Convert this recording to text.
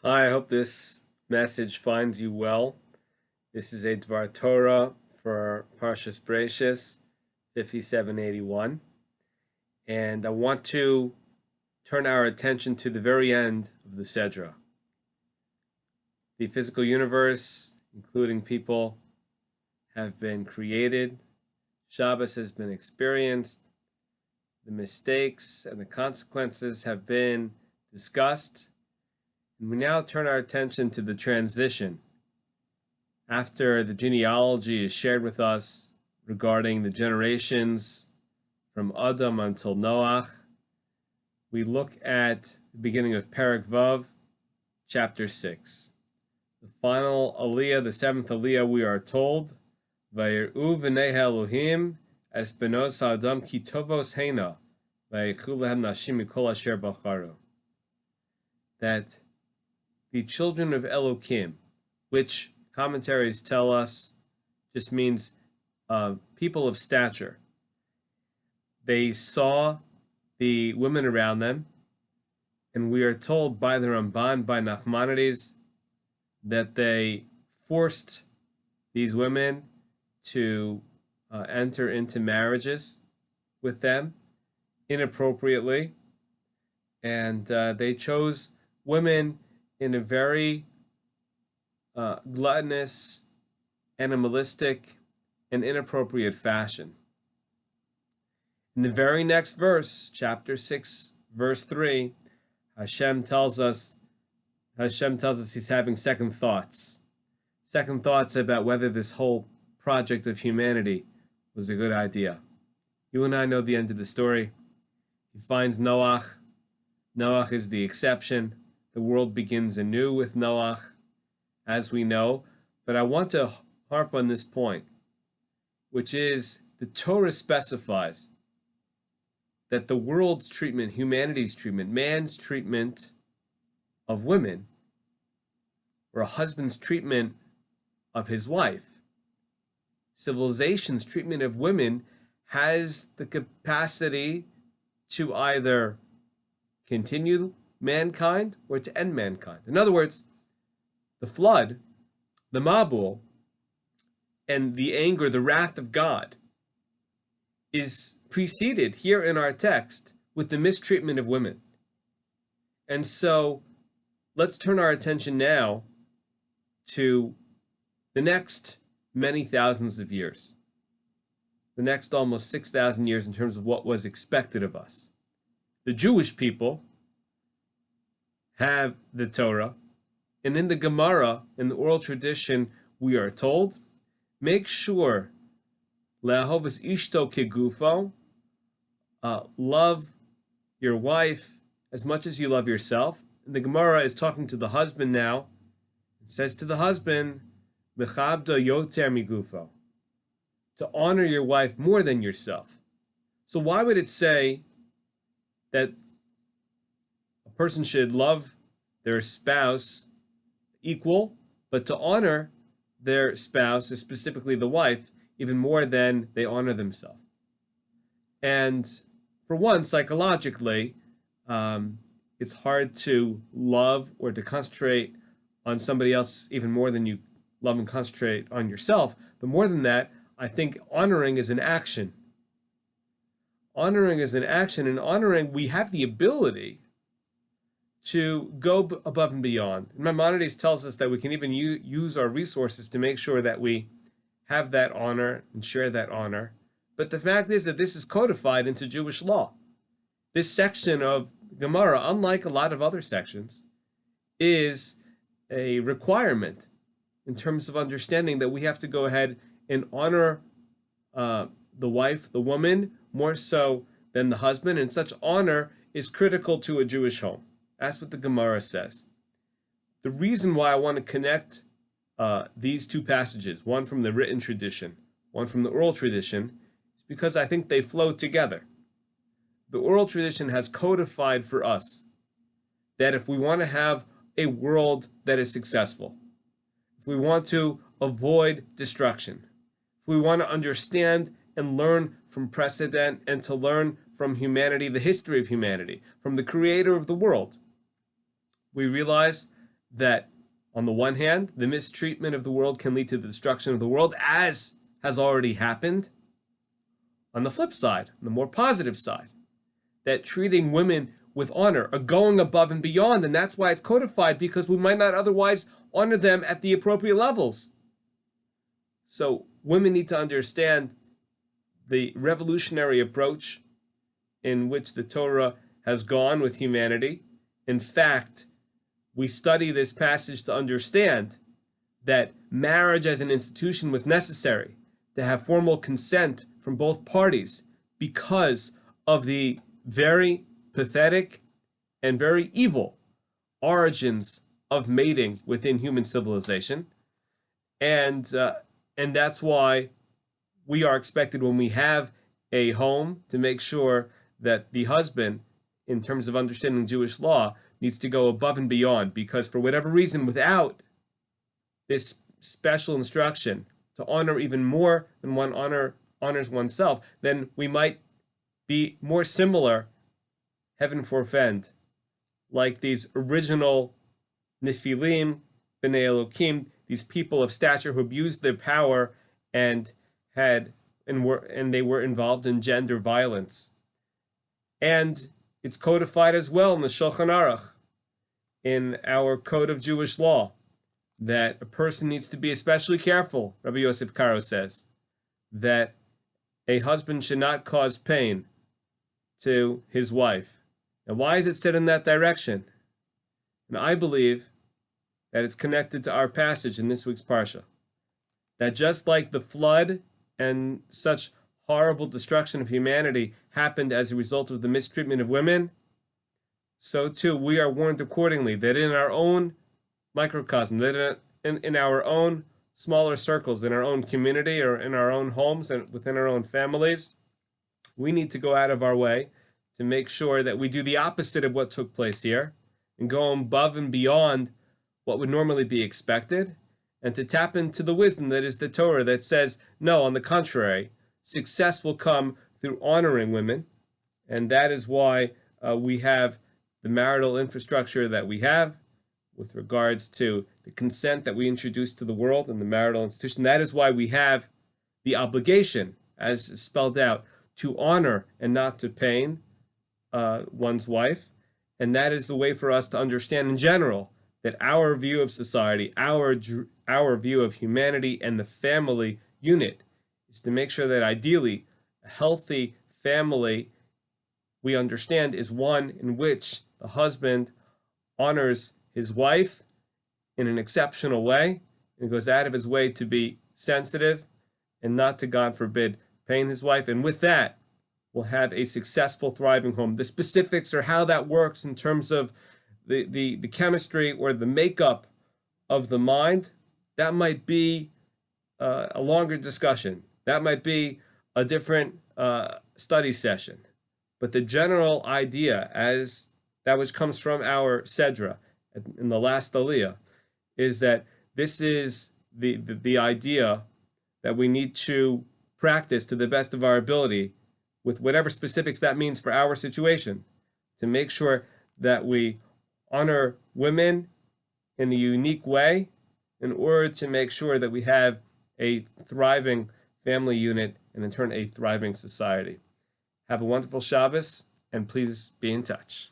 Hi, I hope this message finds you well. This is a Dvar Torah for Parshas Bereshit 5781. And I want to turn our attention to the very end of the Sedra. The physical universe, including people, have been created. Shabbos has been experienced. The mistakes and the consequences have been discussed. And we now turn our attention to the transition. After the genealogy is shared with us regarding the generations from Adam until Noach, we look at the beginning of Perek Vav, chapter 6. The final Aliyah, the seventh Aliyah, we are told, Vayir'u v'nei Elohim es benos ha'adam ki tovos heina, vayichu lehem nashim mikol asher bacharu. That the children of Elohim, which commentaries tell us just means people of stature. They saw the women around them, and we are told by the Ramban, by Nachmanides, that they forced these women to enter into marriages with them inappropriately, and they chose women in a very gluttonous, animalistic, and inappropriate fashion. In the very next verse, chapter 6, verse 3, Hashem tells us he's having second thoughts. Second thoughts about whether this whole project of humanity was a good idea. You and I know the end of the story. He finds Noach. Noach is the exception. The world begins anew with Noach, as we know. But I want to harp on this point, which is the Torah specifies that the world's treatment, humanity's treatment, man's treatment of women, or a husband's treatment of his wife, civilization's treatment of women has the capacity to either continue mankind or to end mankind. In other words, the flood, the Mabul, and the anger, the wrath of God is preceded here in our text with the mistreatment of women. And so let's turn our attention now to the next many thousands of years, the next almost 6,000 years in terms of what was expected of us. The Jewish people have the Torah, and in the Gemara, in the oral tradition, we are told, make sure le'ahovas ishto kegufo, love your wife as much as you love yourself. And the Gemara is talking to the husband now. It says to the husband, mechabda yoter migufo, to honor your wife more than yourself. So why would it say that a person should love their spouse equal, but to honor their spouse, specifically the wife, even more than they honor themselves? And for one, psychologically, it's hard to love or to concentrate on somebody else even more than you love and concentrate on yourself. But more than that, I think honoring is an action. Honoring is an action, and honoring, we have the ability to go above and beyond. And Maimonides tells us that we can even use our resources to make sure that we have that honor and share that honor. But the fact is that this is codified into Jewish law. This section of Gemara, unlike a lot of other sections, is a requirement in terms of understanding that we have to go ahead and honor the wife, the woman, more so than the husband. And such honor is critical to a Jewish home. That's what the Gemara says. The reason why I want to connect these two passages, one from the written tradition, one from the oral tradition, is because I think they flow together. The oral tradition has codified for us that if we want to have a world that is successful, if we want to avoid destruction, if we want to understand and learn from precedent and to learn from humanity, the history of humanity, from the creator of the world, we realize that on the one hand, the mistreatment of the world can lead to the destruction of the world, as has already happened. On the flip side, on the more positive side, that treating women with honor are going above and beyond, and that's why it's codified, because we might not otherwise honor them at the appropriate levels. So women need to understand the revolutionary approach in which the Torah has gone with humanity. In fact, we study this passage to understand that marriage as an institution was necessary to have formal consent from both parties because of the very pathetic and very evil origins of mating within human civilization. And that's why we are expected, when we have a home, to make sure that the husband, in terms of understanding Jewish law, needs to go above and beyond, because for whatever reason, without this special instruction to honor even more than one honors oneself, then we might be more similar, heaven forfend, like these original Nephilim, B'nai Elokim, these people of stature who abused their power and they were involved in gender violence. And it's codified as well in the Shulchan Aruch, in our code of Jewish law, that a person needs to be especially careful. Rabbi Yosef Karo says that a husband should not cause pain to his wife. Now, why is it said in that direction? And I believe that it's connected to our passage in this week's Parsha. That just like the flood and such horrible destruction of humanity happened as a result of the mistreatment of women, so too we are warned accordingly that in our own microcosm, that in our own smaller circles, in our own community or in our own homes and within our own families, we need to go out of our way to make sure that we do the opposite of what took place here and go above and beyond what would normally be expected, and to tap into the wisdom that is the Torah that says, no, on the contrary, success will come through honoring women. And that is why we have the marital infrastructure that we have with regards to the consent that we introduced to the world in the marital institution. That is why we have the obligation, as spelled out, to honor and not to pain one's wife. And that is the way for us to understand in general that our view of society, our view of humanity and the family unit is to make sure that ideally a healthy family, we understand, is one in which the husband honors his wife in an exceptional way and goes out of his way to be sensitive and not to, God forbid, pain his wife. And with that, we'll have a successful, thriving home. The specifics or how that works in terms of the chemistry or the makeup of the mind, that might be a longer discussion. That might be a different study session. But the general idea, as that which comes from our Sedra in the last Aliyah, is that this is the idea that we need to practice to the best of our ability with whatever specifics that means for our situation, to make sure that we honor women in a unique way in order to make sure that we have a thriving family unit and in turn a thriving society. Have a wonderful Shabbos, and please be in touch.